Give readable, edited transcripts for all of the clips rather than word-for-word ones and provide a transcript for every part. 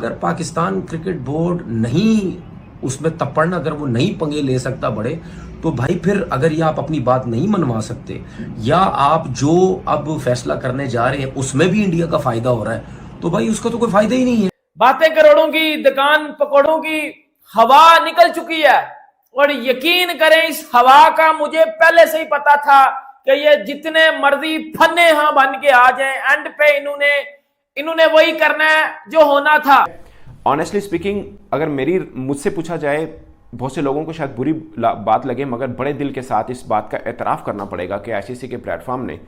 अगर Pakistan cricket board नहीं उसमें तपड़ना, अगर वो नहीं पंगे ले सकता बड़े, तो भाई फिर अगर ये आप अपनी बात नहीं मनवा सकते, या आप जो अब फैसला करने जा रहे हैं उसमें भी इंडिया का फायदा हो रहा है, तो भाई उसका तो कोई फायदा ही नहीं है। बातें करोड़ों की, दुकान पकौड़ों की, हवा निकल चुकी है। और यकीन करें, इस हवा का मुझे पहले से ही पता था कि ये जितने मर्जी फन्ने यहां बन के आ जाएं, एंड पे इन्होंने वही करना है जो होना था। ऑनेस्टली स्पीकिंग, अगर मुझसे पूछा जाए, बहुत से लोगों को शायद बुरी बात लगे, मगर बड़े दिल के साथ इस बात का एतराफ़ करना पड़ेगा कि आईसीसी के प्लेटफॉर्म ने,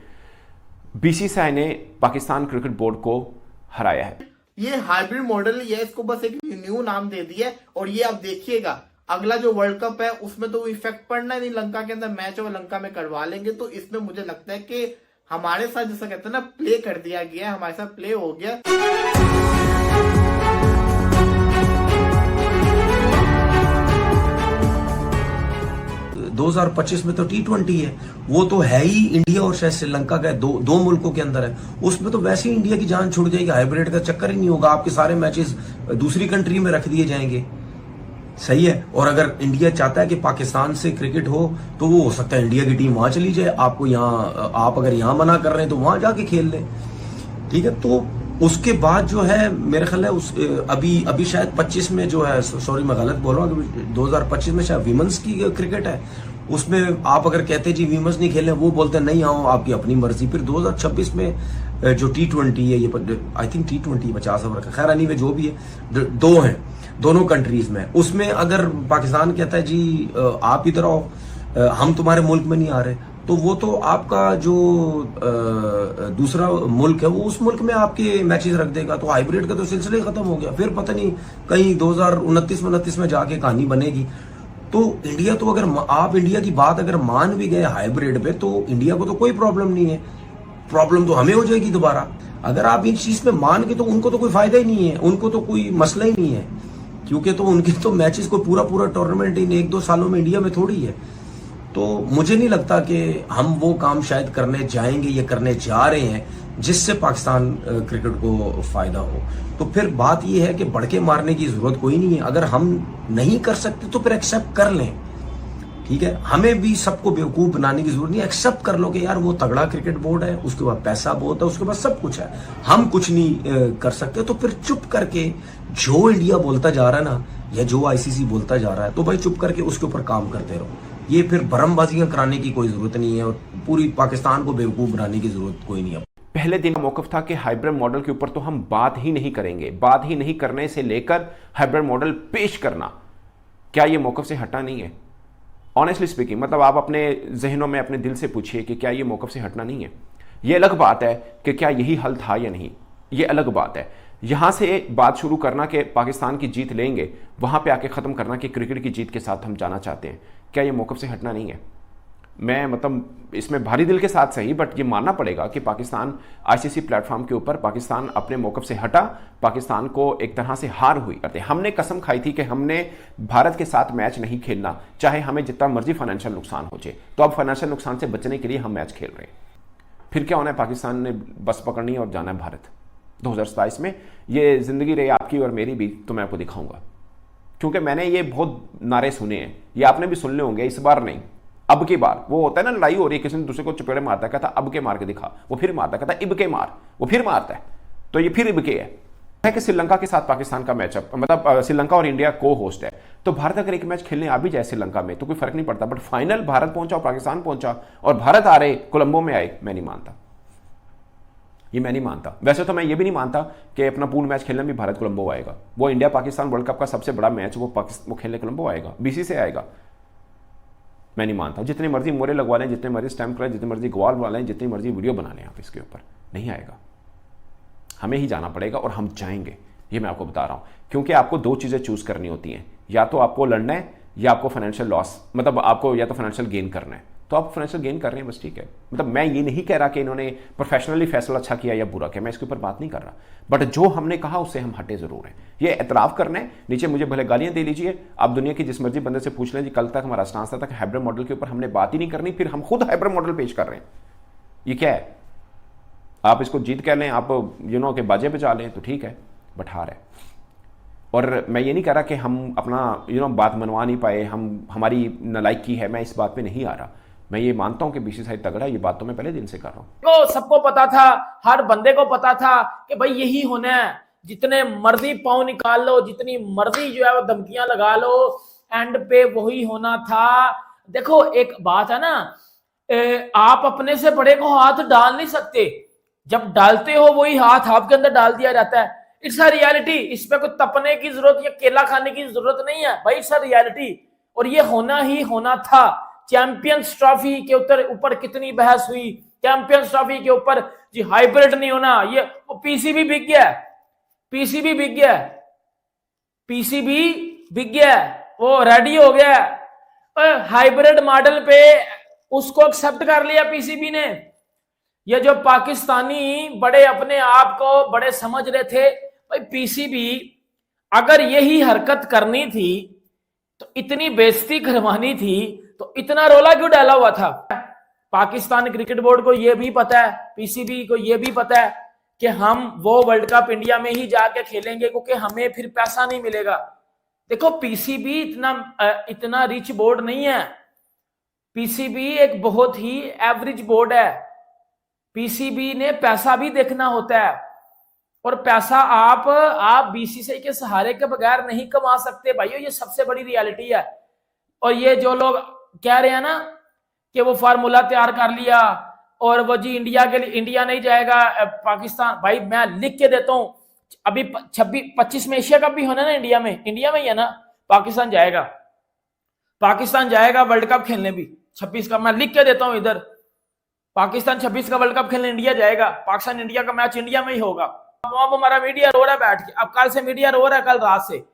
बीसीसीआई ने पाकिस्तान क्रिकेट बोर्ड को हराया है। ये हाइब्रिड मॉडल, ये इसको बस एक न्यू नाम दे दिया है। और ये आप देखिएगा अगला जो वर्ल्ड कप है उसमें तो इफेक्ट पड़ना नहीं, लंका के अंदर मैच और लंका में करवा लेंगे। तो इसमें मुझे लगता है कि हमारे साथ, जैसा कहते हैं ना, प्ले कर दिया गया है, हमारे साथ प्ले हो गया। 2025 में तो T20 है, वो तो है ही इंडिया और शायद श्रीलंका का, दो मुल्कों के अंदर है। उसमें तो वैसे ही इंडिया की जान छुड़ जाएगी, हाइब्रिड का चक्कर ही नहीं होगा, आपके सारे मैचेस दूसरी कंट्री में रख दिए जाएंगे। सही है। और अगर इंडिया चाहता है कि पाकिस्तान से क्रिकेट हो, तो वो हो सकता है इंडिया की टीम वहां चली जाए, आपको यहाँ, आप अगर यहाँ मना कर रहे हैं तो वहां जाके खेल लें। ठीक है। तो उसके बाद जो है मेरे ख्याल है अभी शायद 25 में जो है, सॉरी मैं गलत बोल रहा हूँ, 2025 में शायद विमेंस की क्रिकेट है, उसमें आप अगर कहते जी विमेंस नहीं खेलने, वो बोलते नहीं आओ आपकी अपनी मर्जी। फिर 2026 में जो T20 है, ये आई थिंक T20 50 ओवर का, खैर एनीवे जो भी है, दो हैं दोनों कंट्रीज में, उसमें अगर पाकिस्तान कहता है जी आप इधर आओ, हम तुम्हारे मुल्क में नहीं आ रहे, तो वो तो आपका जो दूसरा मुल्क है वो उस मुल्क में आपके मैचेस रख देगा। तो हाइब्रिड का तो सिलसिला ही खत्म हो गया। फिर पता नहीं कहीं 2029 में जाके कहानी बनेगी। तो इंडिया तो, अगर आप इंडिया की बात अगर मान भी गए हाइब्रिड पे, तो इंडिया को तो कोई प्रॉब्लम नहीं है, प्रॉब्लम तो हमें हो जाएगी दोबारा। अगर आप इस चीज में मान के, तो उनको तो कोई फायदा ही नहीं है, उनको तो कोई मसला ही नहीं है, क्योंकि तो उनके तो मैचेस को पूरा टूर्नामेंट इन 1-2 सालों में इंडिया में थोड़ी है। तो मुझे नहीं लगता कि हम वो काम शायद करने जाएंगे या करने जा रहे हैं जिससे पाकिस्तान क्रिकेट को फायदा हो। तो फिर बात ये है कि बढ़के मारने की जरूरत कोई नहीं है। अगर हम नहीं कर सकते तो फिर एक्सेप्ट कर लें, ठीक है। हमें भी सबको बेवकूफ बनाने की जरूरत नहीं, एक्सेप्ट कर लो कि यार वो तगड़ा क्रिकेट बोर्ड है, उसके बाद पैसा बहुत है, उसके बाद सब कुछ है, हम कुछ नहीं कर सकते। तो फिर चुप करके जो इंडिया बोलता जा रहा है ना, या जो आईसीसी बोलता जा रहा है, तो भाई चुप करके उसके ऊपर काम करते रहो। ये फिर भरमबाजियां कराने की कोई जरूरत नहीं है, और पूरी पाकिस्तान को बेवकूफ बनाने की जरूरत कोई नहीं है। पहले दिन का मौकफ था कि हाइब्रिड मॉडल के ऊपर तो हम बात ही नहीं करेंगे, बात ही नहीं करने से लेकर हाइब्रिड मॉडल पेश करना, क्या ये मौकफ से हटना नहीं है? ऑनेस्टली स्पीकिंग, मतलब आप अपने जहनों में, अपने दिल से पूछिए कि क्या ये मौकफ से हटना नहीं है। ये अलग बात है कि क्या यही हल था या नहीं, ये अलग बात है। यहां से बात शुरू करना कि पाकिस्तान की जीत लेंगे, वहां पे आके खत्म करना कि क्रिकेट की जीत के साथ हम जाना चाहते हैं, क्या ये मौकफ से हटना नहीं है? मैं मतलब इसमें भारी दिल के साथ सही, बट ये मानना पड़ेगा कि पाकिस्तान आईसीसी प्लेटफॉर्म के ऊपर पाकिस्तान अपने मौकफ से हटा, पाकिस्तान को एक तरह से हार हुई करते। हमने कसम खाई थी कि हमने भारत के साथ मैच नहीं खेलना, चाहे हमें जितना मर्जी फाइनेंशियल नुकसान हो जाए। तो अब फाइनेंशियल नुकसान से बचने के लिए हम मैच खेल रहे हैं। फिर क्या होना है, पाकिस्तान ने बस पकड़नी है और जाना है भारत 2027 में। ये जिंदगी रही आपकी और मेरी भी, तो मैं आपको दिखाऊंगा, क्योंकि मैंने ये बहुत नारे सुने हैं, ये आपने भी सुन ले होंगे। इस बार नहीं, अब की बार। वो होता है ना, लड़ाई हो रही है, किसी ने दूसरे को चपेड़े मारता है, कहता अब के मार के दिखा, वो फिर मारता है, कहता इब के मार, वो फिर मारता है, तो ये फिर इब के है कि श्रीलंका के साथ पाकिस्तान का मैचअप, मतलब श्रीलंका और इंडिया को होस्ट है, तो भारत अगर एक मैच खेलने आ भी जाए श्रीलंका में तो कोई फर्क नहीं पड़ता, बट फाइनल भारत पहुंचा और पाकिस्तान पहुंचा और भारत आ रहे, कोलंबो में आए, मैं नहीं मानता, ये मैं नहीं मानता। वैसे तो मैं ये भी नहीं मानता कि अपना पूल मैच खेलने भी भारत कोलंबो आएगा। वो इंडिया पाकिस्तान वर्ल्ड कप का सबसे बड़ा मैच वो खेलने कोलंबो आएगा, बीसी से आएगा, मैं नहीं मानता। जितने मर्जी मोरे लगवा लें, जितने मर्जी स्टैम्प करें, जितने मर्जी गवाल बना लें, जितनी मर्जी वीडियो बना लें आप इसके ऊपर, नहीं आएगा। हमें ही जाना पड़ेगा और हम जाएंगे, ये मैं आपको बता रहा हूं। क्योंकि आपको दो चीजें चूज करनी होती हैं, या तो आपको लड़ना है या आपको फाइनेंशियल लॉस, मतलब आपको या तो फाइनेंशियल गेन करना है। तो आप फाइनेंशियल गेन कर रहे हैं, बस ठीक है। मतलब मैं ये नहीं कह रहा कि इन्होंने प्रोफेशनली फैसला अच्छा किया या बुरा किया, मैं इसके ऊपर बात नहीं कर रहा, बट जो हमने कहा उससे हम हटे जरूर हैं। ये एतराफ करना है, नीचे मुझे भले गालियां दे लीजिए, आप दुनिया की जिस मर्जी बंदे से पूछ लें जी, कल तक हमारा स्टांस था कि हाइब्रिड मॉडल के ऊपर हमने बात ही नहीं करनी, फिर हम खुद हाइब्रिड मॉडल पेश कर रहे हैं। ये क्या है? आप इसको जीत कह लें, आप के बाजे बजा लें तो ठीक है, बट हार है। और मैं ये नहीं कह रहा कि हम अपना बात मनवा नहीं पाए, हमारी नालायकी है, मैं इस बात पे नहीं आ रहा। मैं ये मानता हूं कि बीसीसीआई तगड़ा, ये बात तो मैं पहले दिन से कर रहा हूं। तो सबको पता था, हर बंदे को पता था कि भाई यही होना है, जितने मर्जी पाँव निकाल लो, जितनी मर्जी जो है वो धमकियां लगा लो, एंड पे वही होना था। देखो एक बात है ना, आप अपने से बड़े को हाथ डाल नहीं सकते, जब डालते हो वही हाथ आपके अंदर डाल दिया जाता है। इट्स अ रियलिटी, इस पे कोई तपने की जरूरत या केला खाने की जरूरत नहीं है भाई, इट्स अ रियलिटी। और ये होना ही होना था। चैंपियंस ट्रॉफी के ऊपर कितनी बहस हुई, चैंपियंस ट्रॉफी के ऊपर जी हाइब्रिड नहीं होना, ये पीसीबी बिक गया, पीसीबी बिक गया, पीसीबी बिक गया, वो रेडी हो गया, हाइब्रिड मॉडल पे उसको एक्सेप्ट कर लिया पीसीबी ने। ये जो पाकिस्तानी बड़े अपने आप को बड़े समझ रहे थे, भाई पीसीबी अगर यही हरकत करनी थी तो इतनी बेइज्जती करवानी थी, तो इतना रोला क्यों डाला हुआ था। पाकिस्तान क्रिकेट बोर्ड को यह भी पता है, पीसीबी को यह भी पता है कि हम वो वर्ल्ड कप इंडिया में ही जाके खेलेंगे, क्योंकि हमें फिर पैसा नहीं मिलेगा। देखो पीसीबी इतना रिच बोर्ड नहीं है, पीसीबी एक बहुत ही एवरेज बोर्ड है। पीसीबी ने पैसा भी देखना होता है, और पैसा आप बीसीसीआई के सहारे के बगैर नहीं कमा सकते भाइयों, ये सबसे बड़ी रियलिटी है। और ये जो लोग कह रहे हैं ना कि वो फार्मूला तैयार कर लिया और वो जी इंडिया के लिए, इंडिया नहीं जाएगा पाकिस्तान, भाई मैं लिख के देता हूं, अभी 26-25 में एशिया कप भी होना ना इंडिया में ही है ना, पाकिस्तान जाएगा वर्ल्ड कप खेलने भी 26 का, मैं लिख के देता हूं इधर, पाकिस्तान 26 का वर्ल्ड कप खेलने इंडिया जाएगा, पाकिस्तान इंडिया का मैच इंडिया में ही होगा। अब हमारा मीडिया रो रहा है बैठ के, अब कल से मीडिया रो रहा है, कल रात से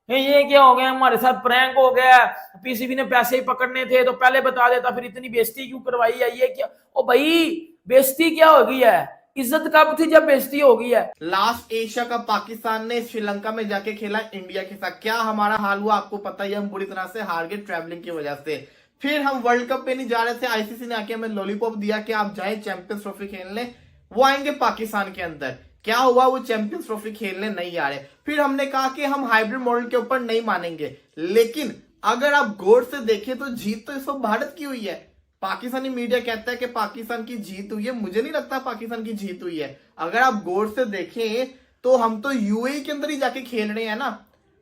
ये क्या हो गया, हमारे साथ प्रैंक हो गया, पीसीबी ने पैसे ही पकड़ने थे तो पहले बता देता, फिर इतनी बेइज्जती क्यों करवाई है, ये क्या। ओ भाई बेइज्जती क्या हो गई है, इज्जत कब थी जब बेइज्जती हो गई है। लास्ट एशिया कप पाकिस्तान ने श्रीलंका में जाके खेला इंडिया के साथ, क्या हमारा हाल हुआ आपको पता ही, हम बुरी तरह से हार गए ट्रैवलिंग की वजह से। फिर हम वर्ल्ड कप पे नहीं जा रहे थे, आईसीसी ने आके हमें लॉलीपॉप दिया कि आप जाए चैंपियंस ट्रॉफी खेलने, वो आएंगे पाकिस्तान के अंदर। क्या हुआ, वो चैंपियंस ट्रॉफी खेलने नहीं आ रहे। फिर हमने कहा कि हम हाइब्रिड मॉडल के ऊपर नहीं मानेंगे, लेकिन अगर आप गौर से देखें तो जीत तो इस वक्त भारत की हुई है। पाकिस्तानी मीडिया कहता है कि पाकिस्तान की जीत हुई है, मुझे नहीं लगता पाकिस्तान की जीत हुई है। अगर आप गौर से देखें तो हम तो यूएई के अंदर ही जाके खेल रहे हैं ना,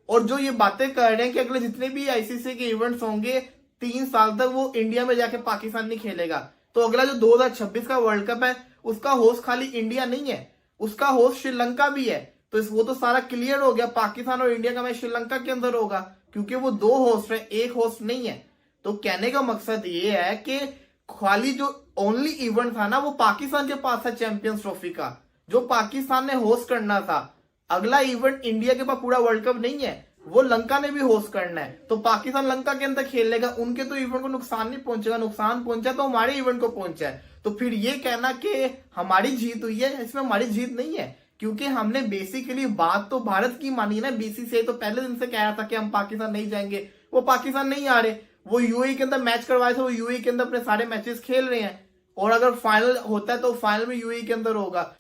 और जो ये बातें कर रहे हैं कि अगले जितने भी आईसीसी के इवेंट्स होंगे 3 साल तक वो इंडिया में जाके पाकिस्तान नहीं खेलेगा, तो अगला जो 2026 का वर्ल्ड कप है उसका होस्ट खाली इंडिया नहीं है, उसका होस्ट श्रीलंका भी है। तो वो तो सारा क्लियर हो गया, पाकिस्तान और इंडिया का मैच श्रीलंका के अंदर होगा, क्योंकि वो 2 होस्ट है, एक होस्ट नहीं है। तो कहने का मकसद ये है कि खाली जो ओनली इवेंट था ना वो पाकिस्तान के पास था चैंपियंस ट्रॉफी का, जो पाकिस्तान ने होस्ट करना था। अगला इवेंट इंडिया के पास पूरा वर्ल्ड कप नहीं है, वो लंका ने भी होस्ट करना है, तो पाकिस्तान लंका के अंदर खेल लेगा, उनके तो इवेंट को नुकसान नहीं पहुंचेगा, नुकसान पहुंचा तो हमारे इवेंट को पहुंचा है। तो फिर ये कहना कि हमारी जीत हुई है, इसमें हमारी जीत नहीं है, क्योंकि हमने बेसिकली बात तो भारत की मानी ना। बीसीसीआई तो पहले दिन से कह रहा था कि हम पाकिस्तान नहीं जाएंगे, वो पाकिस्तान नहीं आ रहे, वो यूएई के अंदर मैच करवाए थे, वो यूएई के अंदर अपने सारे मैचेस खेल रहे हैं, और अगर फाइनल होता है तो फाइनल में यूएई के अंदर होगा।